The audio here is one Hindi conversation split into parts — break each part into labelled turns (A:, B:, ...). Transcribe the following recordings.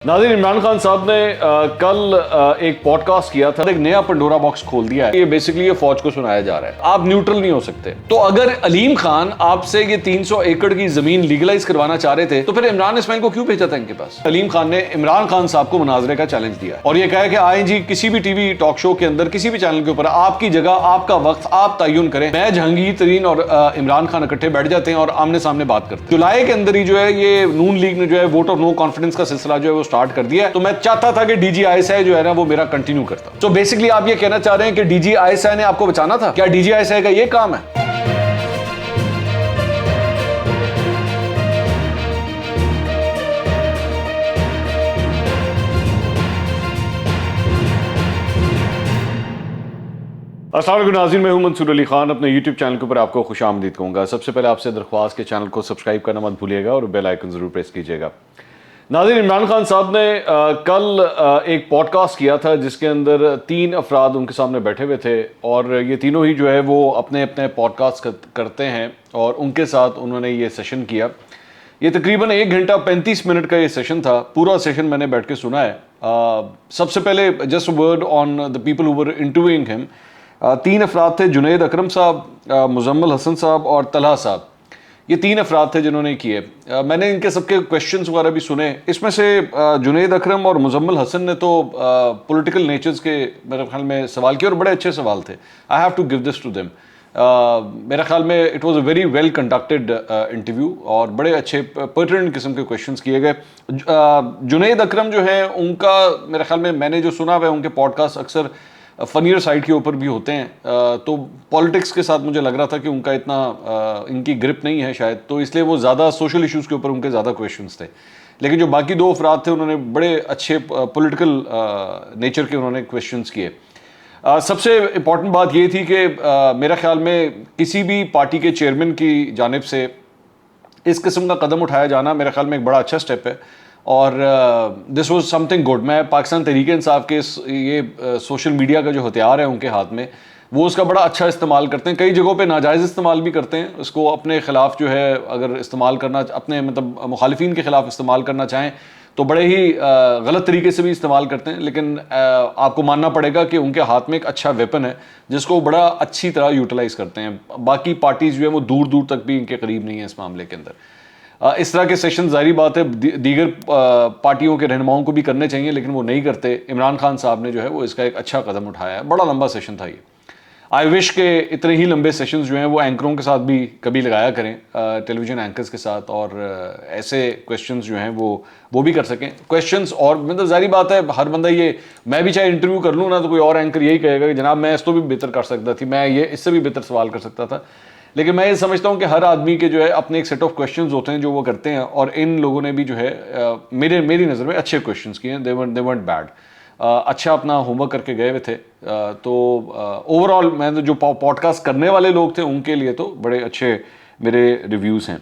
A: नाज़रीन, इमरान खान साहब ने कल एक पॉडकास्ट किया था, एक नया पंडोरा बॉक्स खोल दिया है। ये बेसिकली ये फौज को सुनाया जा रहा है, आप न्यूट्रल नहीं हो सकते। तो अगर अलीम खान आपसे ये 300 एकड़ की जमीन लीगलाइज करवाना चाह रहे थे तो फिर इमरान इस्माइल को क्यों भेजा था इनके पास? अलीम खान ने इमरान खान साहब को मुनाजरे का चैलेंज दिया और ये कहा कि आए जी किसी भी टीवी टॉक शो के अंदर, किसी भी चैनल के ऊपर आपकी जगह, आपका वक्त आप तयन करें। मैं, जहांगीर तरीन और इमरान खान इकट्ठे बैठ जाते हैं और आमने सामने बात करते हैं। जुलाई के अंदर ही जो है ये नून लीग ने जो है वोट ऑफ नो कॉन्फिडेंस का सिलसिला जो है वो स्टार्ट कर दिया है। तो मैं चाहता था कि DGISI जो है ना वो मेरा कंटिन्यू करता। तो बेसिकली आप ये कहना चाह रहे हैं कि DGISI ने आपको बचाना था? क्या DGISI का ये काम है? अस्सलाम वालेकुम नाज़रीन, मैं हूं मंसूर अली खान। अपने YouTube चैनल के ऊपर आपको खुशामदीद कहूँगा। सबसे पहले आपसे दरख्वास्त के चैनल को सब्सक्राइब करना मत भूलिएगा और बेल आइकन ज़रूर प्रेस कीजिएगा। नाज़रीन, इमरान खान साहब ने कल एक पॉडकास्ट किया था जिसके अंदर 3 अफराद उनके सामने बैठे हुए थे और ये तीनों ही जो है वो अपने अपने पॉडकास्ट करते हैं और उनके साथ उन्होंने ये सेशन किया। ये तकरीबन 1 घंटा 35 मिनट का ये सेशन था। पूरा सेशन मैंने बैठ के सुना है। सबसे पहले just word on the people who were interviewing him. 3 अफराद थे, जुनैद अकरम साहब, मुजम्मिल हसन साहब और तलहा साहब। ये 3 अफराद थे जिन्होंने किए। मैंने इनके सबके क्वेश्चंस वगैरह भी सुने। इसमें से जुनैद अकरम और मुजम्मिल हसन ने तो पॉलिटिकल नेचर्स के मेरे ख्याल में सवाल किए और बड़े अच्छे सवाल थे। I have to give this to them. मेरे ख्याल में it was a very well conducted interview और बड़े अच्छे पर्टिनेंट किस्म के क्वेश्चंस किए गए। जुनैद अकरम जो है उनका मेरे ख्याल में मैंने जो सुना है उनके पॉडकास्ट अक्सर फनियर साइड के ऊपर भी होते हैं। तो पॉलिटिक्स के साथ मुझे लग रहा था कि उनका इतना इनकी ग्रिप नहीं है शायद, तो इसलिए वो ज़्यादा सोशल इश्यूज़ के ऊपर उनके ज़्यादा क्वेश्चंस थे। लेकिन जो बाकी 2 अफराद थे उन्होंने बड़े अच्छे पॉलिटिकल नेचर के उन्होंने क्वेश्चंस किए। सबसे इम्पॉर्टेंट बात ये थी कि मेरा ख्याल में किसी भी पार्टी के चेयरमैन की जानिब से इस किस्म का कदम उठाया जाना मेरे ख्याल में एक बड़ा अच्छा स्टेप है और दिस वाज समथिंग गुड। मैं पाकिस्तान तहरीक इंसाफ के ये सोशल मीडिया का जो हथियार है उनके हाथ में, वो उसका बड़ा अच्छा इस्तेमाल करते हैं। कई जगहों पे नाजायज़ इस्तेमाल भी करते हैं उसको अपने ख़िलाफ़ जो है, अगर इस्तेमाल करना अपने मतलब मुखालिफिन के ख़िलाफ़ इस्तेमाल करना चाहें तो बड़े ही गलत तरीके से भी इस्तेमाल करते हैं। लेकिन आपको मानना पड़ेगा कि उनके हाथ में एक अच्छा वेपन है जिसको बड़ा अच्छी तरह यूटिलाइज़ करते हैं। बाकी पार्टीज़ जो है वो दूर दूर तक भी इनके करीब नहीं है इस मामले के अंदर। इस तरह के सेशन जाहिर बात है दीगर पार्टियों के रहनुमाओं को भी करने चाहिए, लेकिन वो नहीं करते। इमरान खान साहब ने जो है वो इसका एक अच्छा कदम उठाया है। बड़ा लंबा सेशन था ये। आई विश के इतने ही लंबे सेशंस जो हैं वो एंकरों के साथ भी कभी लगाया करें, टेलीविज़न एंकर्स के साथ, और ऐसे क्वेश्चंस जो हैं वो भी कर सकें क्वेश्चंस। और मतलब जाहिर बात है हर बंदा ये, मैं भी चाहे इंटरव्यू कर लूँ ना तो कोई और एंकर यही कहेगा कि जनाब मैं इस तो भी बेहतर कर सकता थी, मैं ये इससे भी बेहतर सवाल कर सकता था। लेकिन मैं ये समझता हूँ कि हर आदमी के जो है अपने एक सेट ऑफ क्वेश्चंस होते हैं जो वो करते हैं, और इन लोगों ने भी जो है मेरी नज़र में अच्छे क्वेश्चंस किए हैं। दे weren't बैड। अच्छा अपना होमवर्क करके गए हुए थे। तो ओवरऑल मैं जो पॉडकास्ट करने वाले लोग थे उनके लिए तो बड़े अच्छे मेरे रिव्यूज़ हैं।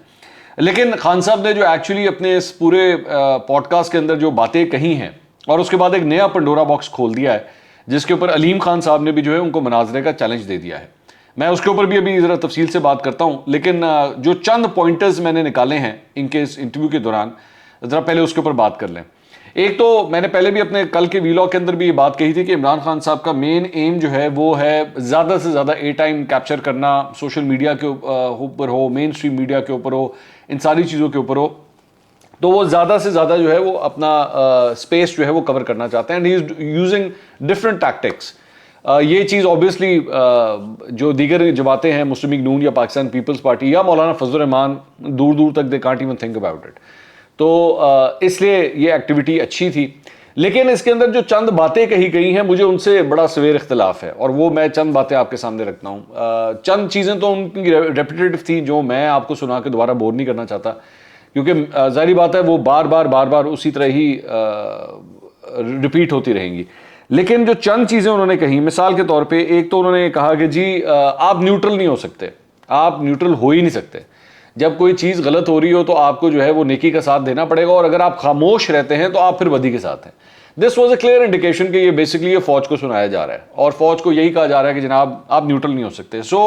A: लेकिन खान साहब ने जो एक्चुअली अपने इस पूरे पॉडकास्ट के अंदर जो बातें कही हैं और उसके बाद एक नया पंडोरा बॉक्स खोल दिया है जिसके ऊपर अलीम खान साहब ने भी जो है उनको मुनाजरे का चैलेंज दे दिया है। मैं उसके ऊपर भी अभी ज़रा तफसील से बात करता हूँ, लेकिन जो चंद पॉइंटर्स मैंने निकाले हैं इनके इस इंटरव्यू के दौरान ज़रा पहले उसके ऊपर बात कर लें। एक तो मैंने पहले भी अपने कल के वीलॉग के अंदर भी ये बात कही थी कि इमरान खान साहब का मेन एम जो है वो है ज़्यादा से ज़्यादा ए टाइम कैप्चर करना, सोशल मीडिया के ऊपर हो, मेन स्ट्रीम मीडिया के ऊपर हो, इन सारी चीज़ों के ऊपर हो। तो वो ज़्यादा से ज़्यादा जो है वो अपना स्पेस जो है वो कवर करना चाहते हैं and he is using different tactics. ये चीज़ ऑब्वियसली जो दीगर जमातें हैं, मुस्लिम लीग नून या पाकिस्तान पीपल्स पार्टी या मौलाना फजल रहमान, दूर दूर तक they can't even think about it. तो इसलिए ये एक्टिविटी अच्छी थी। लेकिन इसके अंदर जो चंद बातें कही गई हैं मुझे उनसे बड़ा सवेर इख्तलाफ है और वो मैं चंद बातें आपके सामने रखता हूँ। चंद चीज़ें तो उनकी रेपिटेटिव थी जो मैं आपको सुना के दोबारा बोर नहीं करना चाहता, क्योंकि जाहिर बात है वो बार बार उसी तरह ही रिपीट होती रहेंगी। लेकिन जो चंद चीज़ें उन्होंने कही, मिसाल के तौर पे एक तो उन्होंने कहा कि जी आप न्यूट्रल नहीं हो सकते, आप न्यूट्रल हो ही नहीं सकते। जब कोई चीज़ गलत हो रही हो तो आपको जो है वो नेकी का साथ देना पड़ेगा, और अगर आप खामोश रहते हैं तो आप फिर बदी के साथ हैं। This was a clear indication कि ये बेसिकली ये फौज को सुनाया जा रहा है और फौज को यही कहा जा रहा है कि जनाब आप न्यूट्रल नहीं हो सकते। सो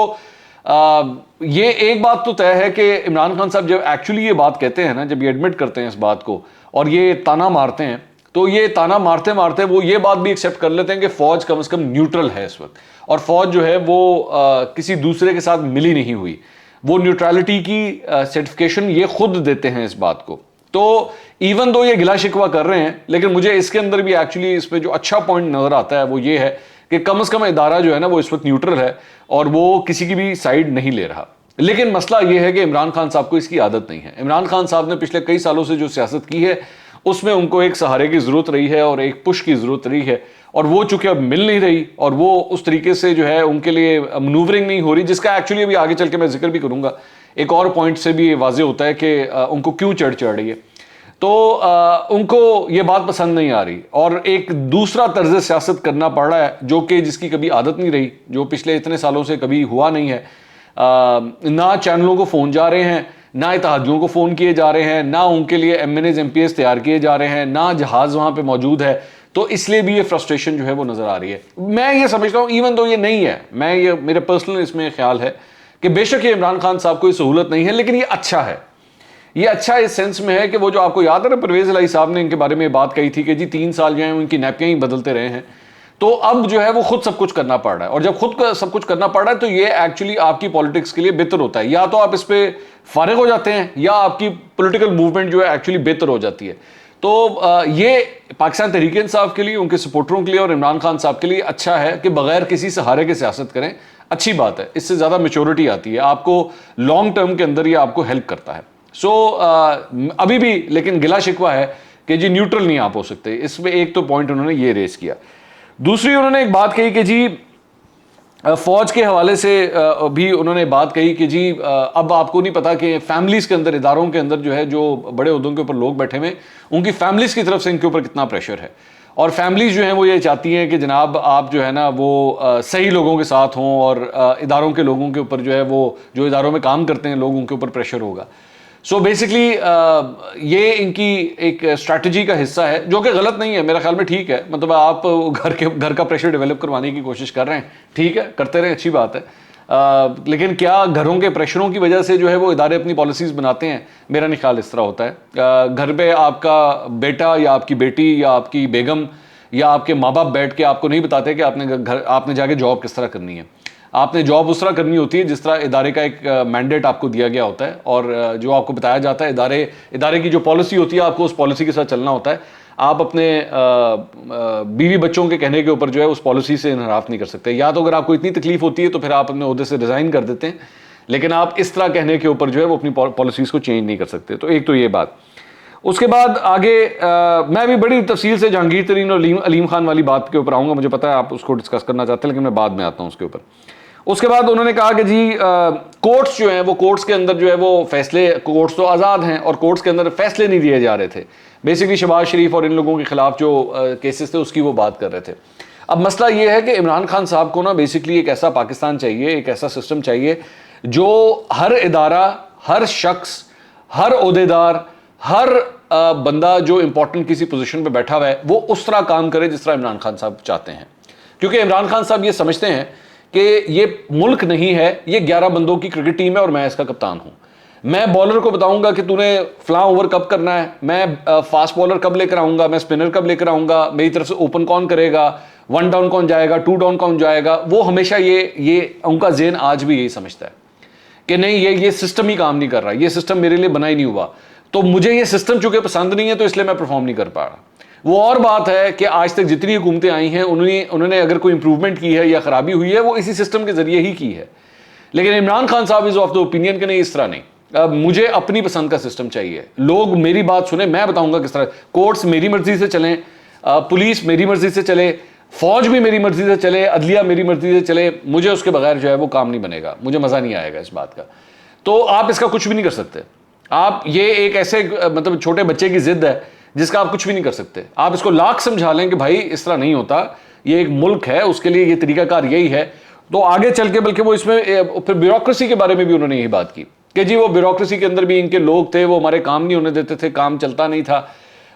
A: ये एक बात तो तय है कि इमरान खान साहब जब एक्चुअली ये बात कहते हैं ना, जब ये एडमिट करते हैं इस बात को और ये ताना मारते हैं तो ये ताना मारते मारते वो ये बात भी एक्सेप्ट कर लेते हैं कि फौज कम से कम न्यूट्रल है इस वक्त, और फौज जो है वो किसी दूसरे के साथ मिली नहीं हुई, वो न्यूट्रलिटी की सर्टिफिकेशन ये खुद देते हैं इस बात को। तो इवन दो ये गिला शिकवा कर रहे हैं, लेकिन मुझे इसके अंदर भी एक्चुअली इसमें जो अच्छा पॉइंट नजर आता है वो ये है कि कम से कम इदारा जो है ना वो इस वक्त न्यूट्रल है और वो किसी की भी साइड नहीं ले रहा। लेकिन मसला यह है कि इमरान खान साहब को इसकी आदत नहीं है। इमरान खान साहब ने पिछले कई सालों से जो सियासत की है उसमें उनको एक सहारे की जरूरत रही है और एक पुश की जरूरत रही है, और वो चूंकि अब मिल नहीं रही और वो उस तरीके से जो है उनके लिए मनूवरिंग नहीं हो रही, जिसका एक्चुअली अभी आगे चल के मैं जिक्र भी करूंगा। एक और पॉइंट से भी वाजे होता है कि उनको क्यों चढ़ रही है, तो उनको ये बात पसंद नहीं आ रही और एक दूसरा तर्ज सियासत करना पड़ रहा है जो कि जिसकी कभी आदत नहीं रही, जो पिछले इतने सालों से कभी हुआ नहीं है। ना चैनलों को फ़ोन जा रहे हैं, ना इत्तेहादियों को फ़ोन किए जा रहे हैं, ना उनके लिए MNAs MPs तैयार किए जा रहे हैं, ना जहाज़ वहाँ पे मौजूद है, तो इसलिए भी ये फ्रस्ट्रेशन जो है वो नज़र आ रही है। मैं ये समझता हूँ इवन दो ये नहीं है, मैं ये मेरे पर्सनल इसमें ख्याल है कि बेशक ये इमरान खान साहब को ये सहूलत नहीं है, लेकिन ये अच्छा है। ये अच्छा इस सेंस में है कि वो जो आपको याद है ना, परवेज़ इलाही साहब ने इनके बारे में बात कही थी कि जी 3 साल जो है उनकी नैपकिन ही बदलते रहे हैं, तो अब जो है वो खुद सब कुछ करना पड़ रहा है। और जब खुद सब कुछ करना पड़ रहा है तो ये एक्चुअली आपकी पॉलिटिक्स के लिए बेहतर होता है। या तो आप इस पे फारिग हो जाते हैं या आपकी पॉलिटिकल मूवमेंट जो है एक्चुअली बेहतर हो जाती है। तो ये पाकिस्तान तहरीक इंसाफ के लिए, उनके सपोर्टरों के लिए और इमरान खान साहब के लिए अच्छा है कि बगैर किसी सहारे के सियासत करें। अच्छी बात है, इससे ज़्यादा मेच्योरिटी आती है, आपको लॉन्ग टर्म के अंदर ये आपको हेल्प करता है। सो अभी भी लेकिन गिला शिकवा है कि जी न्यूट्रल नहीं आप हो सकते। इसमें एक तो पॉइंट उन्होंने ये रेस किया। दूसरी उन्होंने एक बात कही कि जी फौज के हवाले से भी उन्होंने बात कही कि जी अब आपको नहीं पता कि फैमिलीज के अंदर, इदारों के अंदर जो है जो बड़े ओहदों के ऊपर लोग बैठे हुए, उनकी फैमिलीज की तरफ से इनके ऊपर कितना प्रेशर है। और फैमिलीज जो हैं वो ये चाहती हैं कि जनाब आप जो है ना वो सही लोगों के साथ हों और इदारों के लोगों के ऊपर जो है वो जो इदारों में काम करते हैं लोग, उनके ऊपर प्रेशर होगा। सो बेसिकली ये इनकी एक स्ट्रैटेजी का हिस्सा है, जो कि गलत नहीं है, मेरा ख्याल में ठीक है। मतलब आप घर का प्रेशर डेवलप करवाने की कोशिश कर रहे हैं, ठीक है, करते रहें, अच्छी बात है। लेकिन क्या घरों के प्रेशरों की वजह से जो है वो इदारे अपनी पॉलिसीज़ बनाते हैं? मेरा नहीं ख्याल इस तरह होता है। घर पे आपका बेटा या आपकी बेटी या आपकी बेगम या आपके माँ बाप बैठ के आपको नहीं बताते कि आपने जाके जॉब किस तरह करनी है। आपने जॉब उस तरह करनी होती है जिस तरह इदारे का एक मैंडेट आपको दिया गया होता है, और जो आपको बताया जाता है इदारे की जो पॉलिसी होती है आपको उस पॉलिसी के साथ चलना होता है। आप अपने बीवी बच्चों के कहने के ऊपर जो है उस पॉलिसी से इनहराफ नहीं कर सकते। या तो अगर आपको इतनी तकलीफ होती है तो फिर आप अपने ओहदे से रिज़ाइन कर देते हैं, लेकिन आप इस तरह कहने के ऊपर जो है वो अपनी पॉलिसीज़ को चेंज नहीं कर सकते। तो एक तो ये बात। उसके बाद आगे मैं भी बड़ी तफसील से जहांगीर तरीन और अलीम खान वाली बात के ऊपर आऊँगा, मुझे पता है आप उसको डिस्कस करना चाहते हैं, लेकिन मैं बाद में आता हूँ उसके ऊपर। उसके बाद उन्होंने कहा कि जी कोर्ट्स जो हैं वो कोर्ट्स के अंदर जो है वो फैसले, कोर्ट्स तो आज़ाद हैं और कोर्ट्स के अंदर फैसले नहीं दिए जा रहे थे। बेसिकली शहबाज शरीफ और इन लोगों के खिलाफ जो केसेस थे उसकी वो बात कर रहे थे। अब मसला ये है कि इमरान खान साहब को ना बेसिकली एक ऐसा पाकिस्तान चाहिए, एक ऐसा सिस्टम चाहिए जो हर इदारा, हर शख्स, हर ओहदेदार, हर बंदा जो इंपॉर्टेंट किसी पोजीशन पे बैठा हुआ है वो उस तरह काम करे जिस तरह इमरान खान साहब चाहते हैं। क्योंकि इमरान खान साहब ये समझते हैं कि ये मुल्क नहीं है, ये 11 बंदों की क्रिकेट टीम है और मैं इसका कप्तान हूं। मैं बॉलर को बताऊंगा कि तूने फलां ओवर कब करना है, मैं फास्ट बॉलर कब लेकर आऊंगा, मैं स्पिनर कब लेकर आऊंगा, मेरी तरफ से ओपन कौन करेगा, 1 डाउन कौन जाएगा, 2 डाउन कौन जाएगा। वो हमेशा ये उनका ज़हन आज भी यही समझता है कि नहीं ये सिस्टम ही काम नहीं कर रहा, ये सिस्टम मेरे लिए बना ही नहीं हुआ, तो मुझे ये सिस्टम चूंकि पसंद नहीं है तो इसलिए मैं परफॉर्म नहीं कर पा रहा। वो और बात है कि आज तक जितनी हुकूमतें आई हैं उन्होंने अगर कोई इंप्रूवमेंट की है या खराबी हुई है वो इसी सिस्टम के जरिए ही की है। लेकिन इमरान खान साहब इज ऑफ द ओपिनियन के नहीं, इस तरह नहीं, मुझे अपनी पसंद का सिस्टम चाहिए, लोग मेरी बात सुने, मैं बताऊंगा किस तरह। कोर्ट्स मेरी मर्जी से चलें, पुलिस मेरी मर्जी से चले, फौज भी मेरी मर्जी से चले, अदलिया मेरी मर्जी से चले, मुझे उसके बगैर जो है वो काम नहीं बनेगा, मुझे मज़ा नहीं आएगा इस बात का। तो आप इसका कुछ भी नहीं कर सकते। आप ये एक ऐसे मतलब छोटे बच्चे की जिद है जिसका आप कुछ भी नहीं कर सकते। आप इसको लाख समझा लें कि भाई इस तरह नहीं होता, ये एक मुल्क है, उसके लिए ये तरीकाकार यही है, तो आगे चल के बल्कि वो इसमें फिर ब्यूरोक्रेसी के बारे में भी उन्होंने यही बात की कि जी वो ब्यूरोक्रेसी के अंदर भी इनके लोग थे, वो हमारे काम नहीं होने देते थे, काम चलता नहीं था।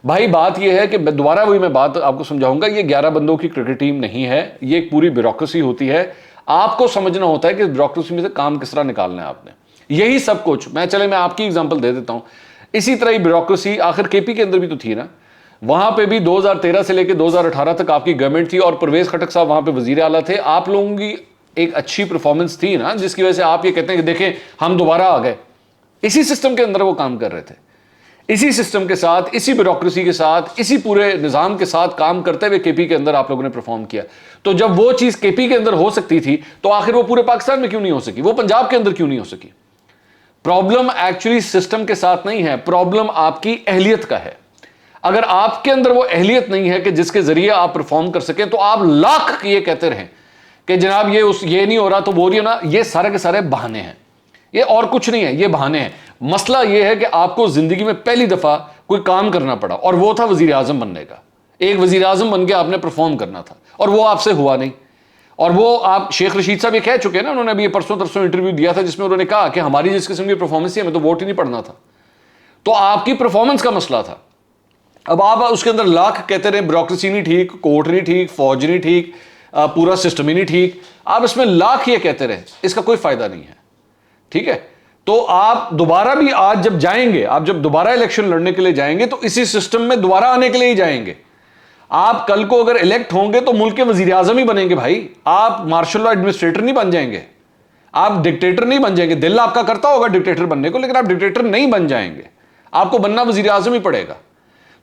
A: भाई बात यह है कि दोबारा वही मैं बात आपको समझाऊंगा, ये 11 बंदों की क्रिकेट टीम नहीं है, ये एक पूरी ब्यूरोक्रेसी होती है। आपको समझना होता है कि ब्यूरोक्रेसी में से काम किस तरह निकालना है आपने, यही सब कुछ। मैं आपकी एग्जांपल दे देता हूं। इसी तरह ही ब्यूरोक्रेसी आखिर केपी के अंदर भी तो थी ना। वहां पे भी 2013 से लेकर 2018 तक आपकी गवर्नमेंट थी और परवेज खटक साहब वहां पे वजीर आला थे। आप लोगों की एक अच्छी परफॉर्मेंस थी ना, जिसकी वजह से आप ये कहते हैं कि देखें हम दोबारा आ गए। इसी सिस्टम के अंदर वो काम कर रहे थे, इसी सिस्टम के साथ, इसी ब्यूरोक्रेसी के साथ, इसी पूरे निजाम के साथ काम करते हुए केपी के अंदर आप लोगों ने परफॉर्म किया। तो जब वो चीज केपी के अंदर हो सकती थी तो आखिर वो पूरे पाकिस्तान में क्यों नहीं हो सकी, वो पंजाब के अंदर क्यों नहीं हो सकी? प्रॉब्लम एक्चुअली सिस्टम के साथ नहीं है, प्रॉब्लम आपकी अहलियत का है। अगर आपके अंदर वो अहलियत नहीं है कि जिसके जरिए आप परफॉर्म कर सकें, तो आप लाख ये कहते रहें कि जनाब ये नहीं हो रहा तो वो नहीं होना, ये सारे के सारे बहाने हैं, ये और कुछ नहीं है, ये बहाने हैं। मसला ये है कि आपको जिंदगी में पहली दफा कोई काम करना पड़ा और वो था वजीर आजम बनने का। एक वजीर आजम बन के आपने परफॉर्म करना था और वो आपसे हुआ नहीं। और वो आप शेख रशीद साहब ये कह चुके हैं ना, उन्होंने अभी ये परसों तरसों इंटरव्यू दिया था जिसमें उन्होंने कहा कि हमारी जिस किस्म की परफॉर्मेंस थी हमें तो वोट ही नहीं पड़ना था। तो आपकी परफॉर्मेंस का मसला था। अब आप उसके अंदर लाख कहते रहे ब्यूरोक्रेसी नहीं ठीक, कोर्ट नहीं ठीक, फौज नहीं ठीक, पूरा सिस्टम ही नहीं ठीक, आप इसमें लाख ये कहते रहे, इसका कोई फायदा नहीं है। ठीक है, तो आप दोबारा भी आज जब जाएंगे, आप जब दोबारा इलेक्शन लड़ने के लिए जाएंगे तो इसी सिस्टम में दोबारा आने के लिए ही जाएंगे। आप कल को अगर इलेक्ट होंगे तो मुल्क के वजीर आजम ही बनेंगे भाई, आप मार्शल लॉ एडमिनिस्ट्रेटर नहीं बन जाएंगे, आप डिक्टेटर नहीं बन जाएंगे। दिल आपका करता होगा डिक्टेटर बनने को, लेकिन आप डिक्टेटर नहीं बन जाएंगे, आपको बनना वजीर आजम ही पड़ेगा।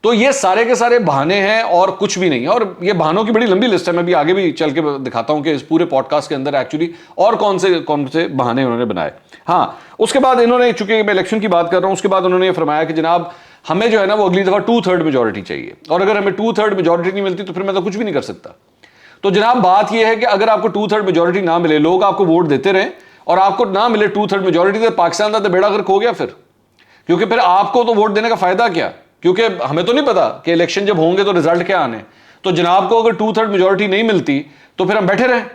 A: तो ये सारे के सारे बहाने हैं और कुछ भी नहीं है। और ये बहानों की बड़ी लंबी लिस्ट है, मैं भी आगे भी चल के दिखाता हूं कि इस पूरे पॉडकास्ट के अंदर एक्चुअली और कौन से बहाने उन्होंने बनाए। हाँ, उसके बाद इन्होंने, चूंकि मैं इलेक्शन की बात कर रहा हूं, उसके बाद उन्होंने ये फरमाया कि जनाब हमें जो है ना वो अगली दफा 2/3 मेजोरिटी चाहिए, और अगर हमें 2/3 मेजोरिटी नहीं मिलती तो फिर मैं तो कुछ भी नहीं कर सकता। तो जनाब बात यह है कि अगर आपको 2/3 मेजोरिटी ना मिले, लोग आपको वोट देते रहे और आपको ना मिले 2/3 मेजोरिटी, तो पाकिस्तान का तो बेड़ा गर्क हो गया फिर। क्योंकि फिर आपको तो वोट देने का फायदा क्या, क्योंकि हमें तो नहीं पता कि इलेक्शन जब होंगे तो रिजल्ट क्या आने। तो जनाब को अगर 2/3 मेजोरिटी नहीं मिलती तो फिर हम बैठे रहें।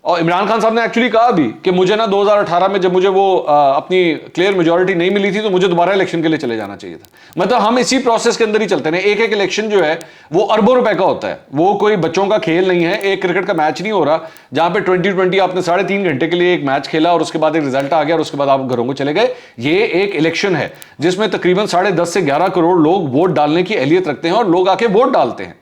A: और इमरान खान साहब ने एक्चुअली कहा भी कि मुझे ना 2018 में जब मुझे वो अपनी क्लियर मेजोरिटी नहीं मिली थी तो मुझे दोबारा इलेक्शन के लिए चले जाना चाहिए था। मतलब हम इसी प्रोसेस के अंदर ही चलते हैं। एक एक इलेक्शन जो है वो अरबों रुपए का होता है, वो कोई बच्चों का खेल नहीं है। एक क्रिकेट का मैच नहीं हो रहा जहां पे 2020 आपने 3.5 घंटे के लिए एक मैच खेला और उसके बाद एक रिजल्ट आ गया और उसके बाद आप घरों को चले गए। ये एक इलेक्शन है जिसमें तकरीबन 10.5 से 11 करोड़ लोग वोट डालने की अहलियत रखते हैं और लोग आके वोट डालते हैं।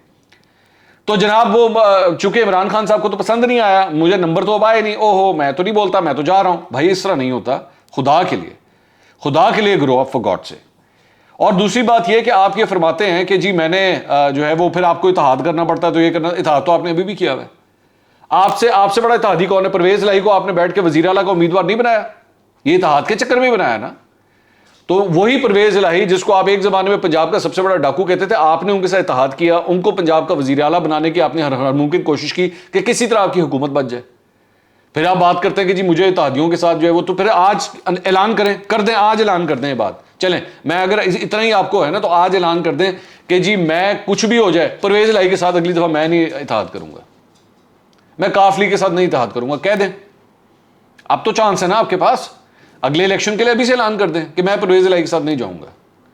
A: तो जनाब वो चूंकि इमरान खान साहब को तो पसंद नहीं आया, मुझे नंबर तो अब आए नहीं, ओहो मैं तो नहीं बोलता, मैं तो जा रहा हूं। भाई इस तरह नहीं होता, खुदा के लिए ग्रो अप फॉर गॉड से। और दूसरी बात यह कि आप ये फरमाते हैं कि जी मैंने जो है वो फिर आपको इत्तेहाद करना पड़ता है, तो ये करना, इत्तेहाद तो आपने अभी भी किया हुआ है। आपसे बड़ा इत्तेहादी कौन है? परवेज इलाही को आपने बैठ के वजीर आला का उम्मीदवार नहीं बनाया, ये इत्तेहाद के चक्कर में बनाया ना। तो वही परवेज इलाही जिसको आप एक जमाने में पंजाब का सबसे बड़ा डाकू कहते थे, आपने उनके साथ इत्तेहाद किया, उनको पंजाब का वजीर आला बनाने की आपने हर मुमकिन कोशिश की कि किसी तरह आपकी हुकूमत बच जाए। फिर आप बात करते हैं कि जी मुझे इत्तेहादियों के साथ जो है वो, तो फिर आज ऐलान कर दें, आज ऐलान कर दें ये बात। चलें, मैं अगर इतना ही आपको है ना तो आज ऐलान कर दें कि जी मैं कुछ भी हो जाए परवेज इलाही के साथ अगली दफा मैं नहीं इत्तेहाद करूंगा, मैं काफली के साथ नहीं इत्तेहाद करूंगा। कह दें, अब तो चांस है ना आपके पास, अगले इलेक्शन के लिए अभी से ऐलान कर दें कि मैं परवेज इलाही के साथ नहीं जाऊंगा,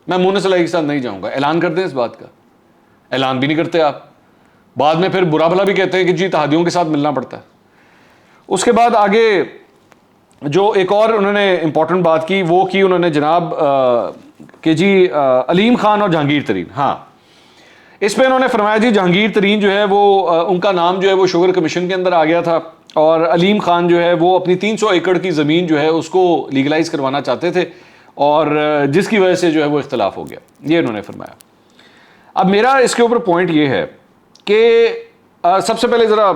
A: मैं मुन्नस इलाही के साथ नहीं जाऊंगा। ऐलान कर दें इस बात का। ऐलान भी नहीं करते आप, बाद में फिर बुरा भला भी कहते हैं कि जी इत्तेहादियों के साथ मिलना पड़ता है। उसके बाद आगे जो एक और उन्होंने इंपॉर्टेंट बात की वो की उन्होंने जनाब कि जी अलीम खान और जहांगीर तरीन। हाँ, इस पर उन्होंने फरमाया जी जहांगीर तरीन जो है वो उनका नाम जो है वो शुगर कमीशन के अंदर आ गया था और अलीम खान जो है वो अपनी 300 एकड़ की ज़मीन जो है उसको लीगलाइज करवाना चाहते थे और जिसकी वजह से जो है वो इख्तलाफ हो गया, ये उन्होंने फरमाया। अब मेरा इसके ऊपर पॉइंट ये है कि सबसे पहले ज़रा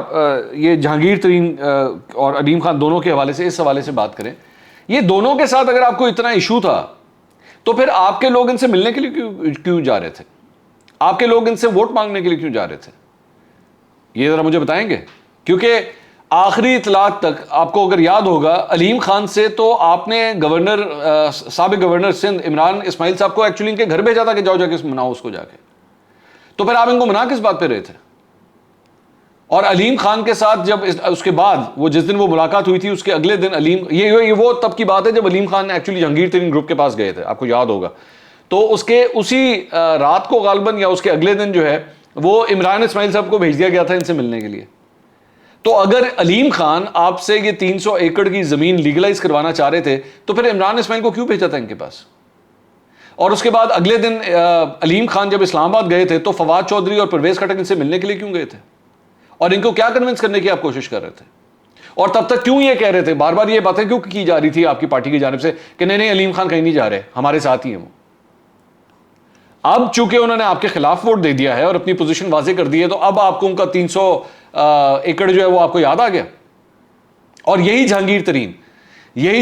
A: ये जहांगीर तरीन और अलीम खान दोनों के हवाले से, इस हवाले से बात करें। ये दोनों के साथ अगर आपको इतना इशू था तो फिर आपके लोग इनसे मिलने के लिए क्यों जा रहे थे? आपके लोग इनसे वोट मांगने के लिए क्यों जा रहे थे? ये ज़रा मुझे बताएंगे। क्योंकि आखिरी इतलात तक आपको अगर याद होगा, अलीम खान से तो आपने साबिक गवर्नर सिंध इमरान इस्माइल साहब को एक्चुअली इनके घर भेजा था कि जाओ जाके मनाओ उसको जाके। तो फिर आप इनको मना किस बात पे रहे थे? और अलीम खान के साथ जब उसके बाद वो जिस दिन वो मुलाकात हुई थी उसके अगले दिन अलीम, ये वो तब की बात है जब अलीम खान एक्चुअली जहांगीर तरीन ग्रुप के पास गए थे, आपको याद होगा। तो उसके उसी रात को गालबन या उसके अगले दिन जो है वो इमरान इस्माइल साहब को भेज दिया गया था इनसे मिलने के लिए। तो अगर अलीम खान आपसे ये 300 एकड़ की जमीन लीगलाइज करवाना चाह रहे थे तो फिर इमरान इस्माइल को क्यों भेजा था इनके पास? और उसके बाद अगले दिन अलीम खान जब इस्लामाबाद गए थे तो फवाद चौधरी और परवेज खटक इनसे मिलने के लिए क्यों गए थे, और इनको क्या कन्विंस करने की आप कोशिश कर रहे थे, और तब तक क्यों ये कह रहे थे, बार बार ये बातें क्यों की जा रही थी आपकी पार्टी की जानिब से कि नहीं नहीं अलीम खान कहीं नहीं जा रहे, हमारे साथ ही हैं वो। अब चूंकि उन्होंने आपके खिलाफ वोट दे दिया है और अपनी पोजीशन वाजे कर दी है, तो अब आपको उनका 300 एकड़ जो है वो आपको याद आ गया। और यही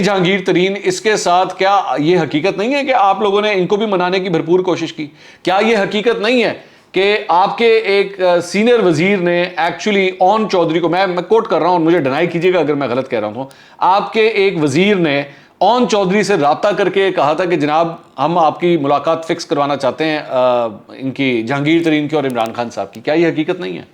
A: जहांगीर तरीन इसके साथ, क्या ये हकीकत नहीं है कि आप लोगों ने इनको भी मनाने की भरपूर कोशिश की? क्या ये हकीकत नहीं है कि आपके एक सीनियर वजीर ने एक्चुअली ओन चौधरी को, मैं कोट कर रहा हूं, मुझे डिनाई कीजिएगा अगर मैं गलत कह रहा हूं, तो आपके एक वजीर ने ओन चौधरी से राब्ता करके कहा था कि जनाब हम आपकी मुलाकात फिक्स करवाना चाहते हैं इनकी जहांगीर तरीन की और इमरान खान साहब की? क्या ये हकीकत नहीं है?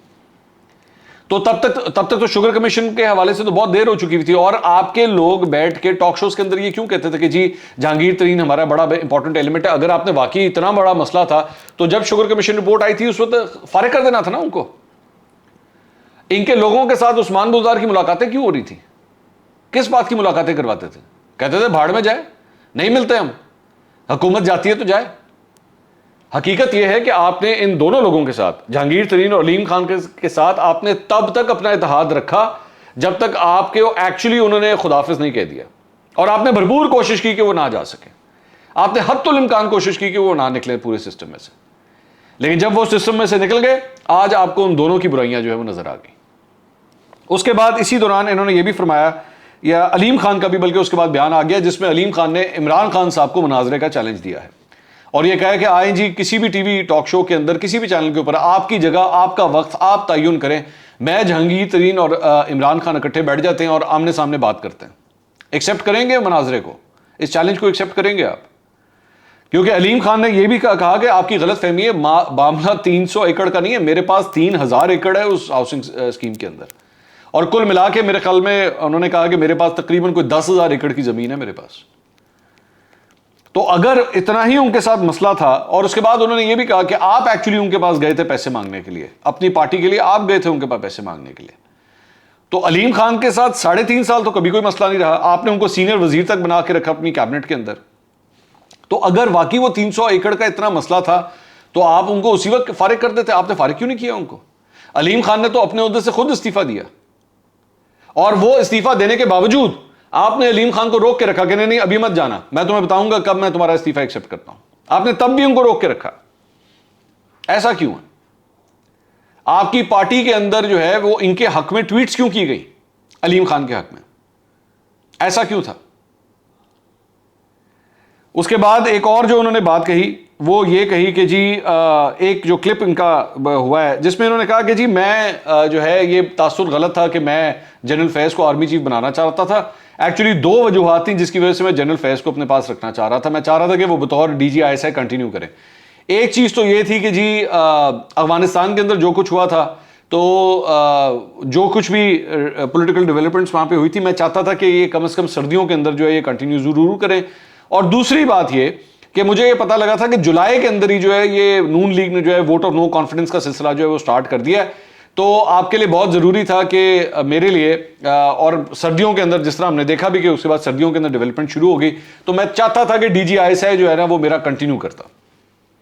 A: तो तब तक तो शुगर कमीशन के हवाले से तो बहुत देर हो चुकी थी, और आपके लोग बैठ के टॉक शोज के अंदर ये क्यों कहते थे कि जी जहांगीर तरीन हमारा बड़ा इंपॉर्टेंट एलिमेंट है? अगर आपने वाकई इतना बड़ा मसला था तो जब शुगर कमीशन रिपोर्ट आई थी उस वक्त फारिग कर देना था ना उनको। इनके लोगों के साथ उस्मान बुज़दार की मुलाकातें क्यों हो रही थी? किस बात की मुलाकातें करवाते थे? कहते थे भाड़ में जाए, नहीं मिलते हम, हुकूमत जाती है तो जाए। हकीकत यह है कि आपने इन दोनों लोगों के साथ, जहांगीर तरीन और अलीम खान के साथ, आपने तब तक अपना इत्तेहाद रखा जब तक आपके एक्चुअली उन्होंने खुदाफिज नहीं कह दिया, और आपने भरपूर कोशिश की कि वो ना जा सके। आपने हत्तुल इम्कान कोशिश की कि वो ना निकले पूरे सिस्टम में से, लेकिन जब वो सिस्टम में से निकल गए, आज आपको उन दोनों की बुराइयां जो है वो नजर आ गई। उसके बाद इसी दौरान इन्होंने ये भी फरमाया, या अलीम खान का भी बल्कि उसके बाद बयान आ गया, जिसमें अलीम खान ने इमरान खान साहब को मुनाजरे का चैलेंज दिया है और यह कहा कि आए जी किसी भी टीवी टॉक शो के अंदर, किसी भी चैनल के ऊपर आपकी जगह, आपका वक्त आप तयन करें, मैं जहांगीर तरीन और इमरान खान इकट्ठे बैठ जाते हैं और आमने सामने बात करते हैं। एक्सेप्ट करेंगे मुनाजरे को, इस चैलेंज को एक्सेप्ट करेंगे आप? क्योंकि अलीम खान ने यह भी कहा कि आपकी गलत फहमी है, मामला 300 एकड़ का नहीं है, मेरे पास 3000 एकड़ है उस हाउसिंग स्कीम के अंदर, और कुल मिला के मेरे ख्याल में उन्होंने कहा कि मेरे पास तकरीबन कोई 10,000 एकड़ की जमीन है मेरे पास। तो अगर इतना ही उनके साथ मसला था, और उसके बाद उन्होंने ये भी कहा कि आप एक्चुअली उनके पास गए थे पैसे मांगने के लिए, अपनी पार्टी के लिए आप गए थे उनके पास पैसे मांगने के लिए। तो अलीम खान के साथ 3.5 साल तो कभी कोई मसला नहीं रहा, आपने उनको सीनियर वजीर तक बना के रखा अपनी कैबिनेट के अंदर। तो अगर वाकई वो 300 एकड़ का इतना मसला था तो आप उनको उसी वक्त फारिग कर देते। आपने फारिग क्यों नहीं किया उनको? अलीम खान ने तो अपने उहदे से खुद इस्तीफा दिया, और वो इस्तीफा देने के बावजूद आपने अलीम खान को रोक के रखा कि नहीं अभी मत जाना, मैं तुम्हें बताऊंगा कब मैं तुम्हारा इस्तीफा एक्सेप्ट करता हूं। आपने तब भी उनको रोक के रखा। ऐसा क्यों है? आपकी पार्टी के अंदर जो है वो इनके हक में ट्वीट्स क्यों की गई, अलीम खान के हक में? ऐसा क्यों था? उसके बाद एक और जो उन्होंने बात कही वो ये कही कि जी एक जो क्लिप इनका हुआ है जिसमें इन्होंने कहा कि जी मैं जो है ये तासुर गलत था कि मैं जनरल फैज़ को आर्मी चीफ बनाना चाहता था। एक्चुअली 2 वजूहात थी जिसकी वजह से मैं जनरल फैज़ को अपने पास रखना चाह रहा था। मैं चाह रहा था कि वो बतौर DGISI कंटिन्यू करें। एक चीज़ तो ये थी कि जी अफगानिस्तान के अंदर जो कुछ हुआ था, तो जो कुछ भी पॉलिटिकल डेवलपमेंट्स वहाँ पे हुई थी, मैं चाहता था कि ये कम से कम सर्दियों के अंदर जो है ये कंटिन्यू ज़रूर करें। और दूसरी बात ये कि मुझे ये पता लगा था कि जुलाई के अंदर ही जो है ये नून लीग ने जो है वोट ऑफ नो कॉन्फिडेंस का सिलसिला जो है वो स्टार्ट कर दिया है। तो आपके लिए बहुत ज़रूरी था कि मेरे लिए, और सर्दियों के अंदर जिस तरह हमने देखा भी कि उसके बाद सर्दियों के अंदर डेवलपमेंट शुरू हो गई, तो मैं चाहता था कि DGISI जो है ना वो मेरा कंटिन्यू करता,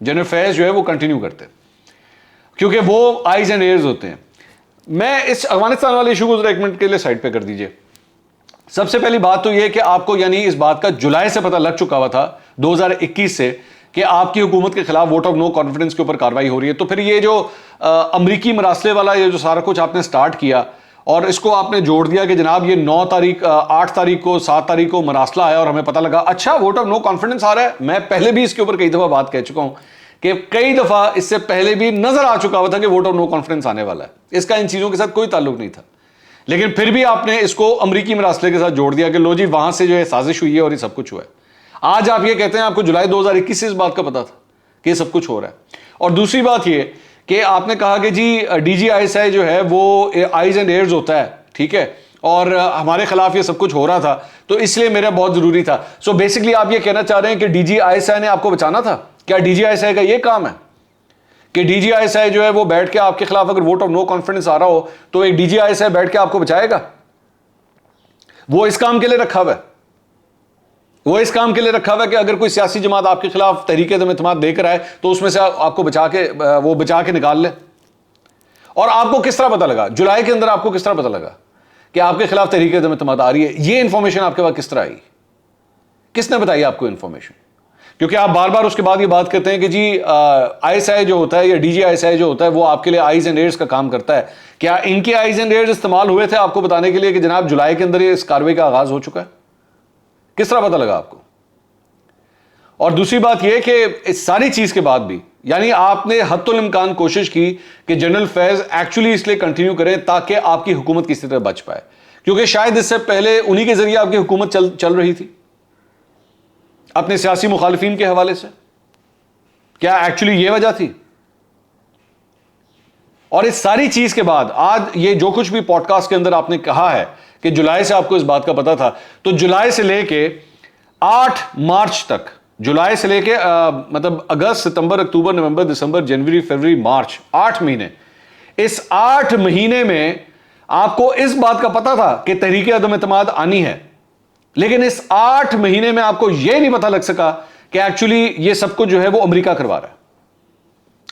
A: जनरल फैज़ जो है वो कंटिन्यू करते, क्योंकि वो आइज एंड एयर्स होते हैं। मैं इस अफगानिस्तान वाले इशू को जरा 1 मिनट के लिए साइड पे कर दीजिए। सबसे पहली बात तो यह कि आपको यानी इस बात का जुलाई से पता लग चुका हुआ था 2021 से कि आपकी हुकूमत के खिलाफ वोट ऑफ नो कॉन्फिडेंस के ऊपर कार्रवाई हो रही है। तो फिर ये जो अमरीकी मरासले वाला ये जो सारा कुछ आपने स्टार्ट किया और इसको आपने जोड़ दिया कि जनाब ये 9 तारीख 8 तारीख को 7 तारीख को मरासला आया और हमें पता लगा अच्छा वोट ऑफ नो कॉन्फिडेंस आ रहा है। मैं पहले भी इसके ऊपर कई दफा बात कह चुका हूं कि कई दफा इससे पहले भी नजर आ चुका हुआ था कि वोट ऑफ नो कॉन्फिडेंस आने वाला है। इसका इन चीजों के साथ कोई ताल्लुक नहीं था, लेकिन फिर भी आपने इसको अमरीकी मरासले के साथ जोड़ दिया कि लो जी वहां से जो है साजिश हुई है और ये सब कुछ हुआ है। आज आप ये कहते हैं आपको जुलाई 2021 से इस बात का पता था कि ये सब कुछ हो रहा है। और दूसरी बात ये कि आपने कहा कि जी DGISI जो है वो आइज एंड एयर्स होता है, ठीक है, और हमारे खिलाफ ये सब कुछ हो रहा था तो इसलिए मेरा बहुत जरूरी था। सो बेसिकली आप ये कहना चाह रहे हैं कि DGISI ने आपको बचाना था? क्या DGISI का ये काम है कि DGISI जो है वो बैठ के आपके खिलाफ अगर वोट ऑफ नो कॉन्फिडेंस आ रहा हो तो एक DGISI बैठ के आपको बचाएगा? वो इस काम के लिए रखा हुआ है। वो इस काम के लिए रखा हुआ है कि अगर कोई सियासी जमात आपके खिलाफ तहरीक-ए-एतमाद देकर आए तो उसमें से आपको बचा के निकाल ले। और आपको किस तरह पता लगा जुलाई के अंदर, आपको किस तरह पता लगा कि आपके खिलाफ तहरीक-ए-एतमाद आ रही है? ये इंफॉर्मेशन आपके पास किस तरह आई? किसने बताई आपको इंफॉर्मेशन? क्योंकि आप बार बार उसके बाद ये बात करते हैं कि जी ISI जो होता है या DGISI जो होता है वो आपके लिए आइज एंड एयर्स का काम करता है। क्या इनके आइज एंड एयर्स इस्तेमाल हुए थे आपको बताने के लिए कि जनाब जुलाई के अंदर इस कार्रवाई का आगाज हो चुका है? किस तरह पता लगा आपको? और दूसरी बात यह कि इस सारी चीज के बाद भी, यानी आपने हत्तुल इम्कान कोशिश की कि जनरल फैज एक्चुअली इसलिए कंटिन्यू करें ताकि आपकी हुकूमत किसी तरह बच पाए, क्योंकि शायद इससे पहले उन्हीं के जरिए आपकी हुकूमत चल रही थी अपने सियासी मुखालिफिन के हवाले से। क्या एक्चुअली यह वजह थी? और इस सारी चीज के बाद आज ये जो कुछ भी पॉडकास्ट के अंदर आपने कहा है कि जुलाई से आपको इस बात का पता था, तो जुलाई से लेके 8 मार्च तक, जुलाई से लेके मतलब अगस्त, सितंबर, अक्टूबर, नवंबर, दिसंबर, जनवरी, फरवरी, मार्च, 8 महीने। इस 8 महीने में आपको इस बात का पता था कि तहरीक अदम एतमाद आनी है, लेकिन इस 8 महीने में आपको यह नहीं पता लग सका कि एक्चुअली ये सब कुछ जो है वो अमेरिका करवा रहा है।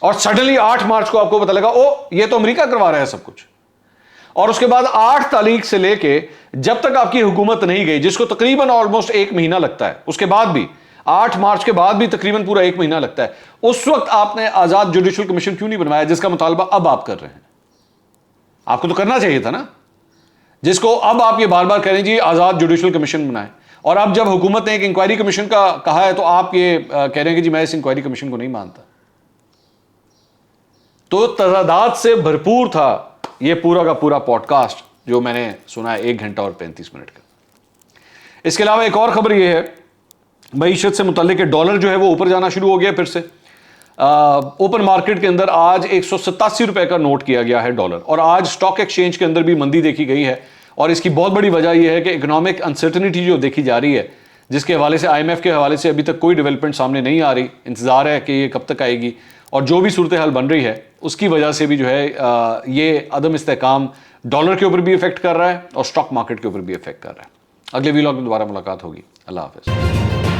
A: और सडनली 8 मार्च को आपको पता लगा, ओ ये तो अमेरिका करवा रहा है सब कुछ। और उसके बाद 8 तारीख से लेके जब तक आपकी हुकूमत नहीं गई, जिसको तकरीबन ऑलमोस्ट 1 महीना लगता है, उसके बाद भी 8 मार्च के बाद भी तकरीबन पूरा 1 महीना लगता है, उस वक्त आपने आजाद जुडिशल कमीशन क्यों नहीं बनवाया, जिसका मुतालबा अब आप कर रहे हैं? आपको तो करना चाहिए था ना, जिसको अब आप ये बार बार करें जी आजाद जुडिशल कमीशन बनाएं। और अब जब हुकूमत ने एक इंक्वायरी कमीशन का कहा है तो आप ये कह रहे हैं कि जी मैं इस इंक्वायरी कमीशन को नहीं मानता। तो तजादात से भरपूर था ये पूरा का पूरा पॉडकास्ट जो मैंने सुना है 1 घंटा और 35 मिनट का। इसके अलावा एक और खबर ये है मईशत से मुतल्लिक, डॉलर जो है वो ऊपर जाना शुरू हो गया फिर से। ओपन मार्केट के अंदर आज 187 रुपए का नोट किया गया है डॉलर, और आज स्टॉक एक्सचेंज के अंदर भी मंदी देखी गई है। और इसकी बहुत बड़ी वजह यह है कि इकोनॉमिक अनसर्टनिटी जो देखी जा रही है, जिसके हवाले से IMF के हवाले से अभी तक कोई डेवलपमेंट सामने नहीं आ रही, इंतजार है कि ये कब तक आएगी। और जो भी सूरत हाल बन रही है उसकी वजह से भी जो है ये अदम इस्तेहकाम डॉलर के ऊपर भी इफेक्ट कर रहा है और स्टॉक मार्केट के ऊपर भी इफेक्ट कर रहा है। अगले वीडियो में दोबारा मुलाकात होगी। अल्लाह हाफिज़।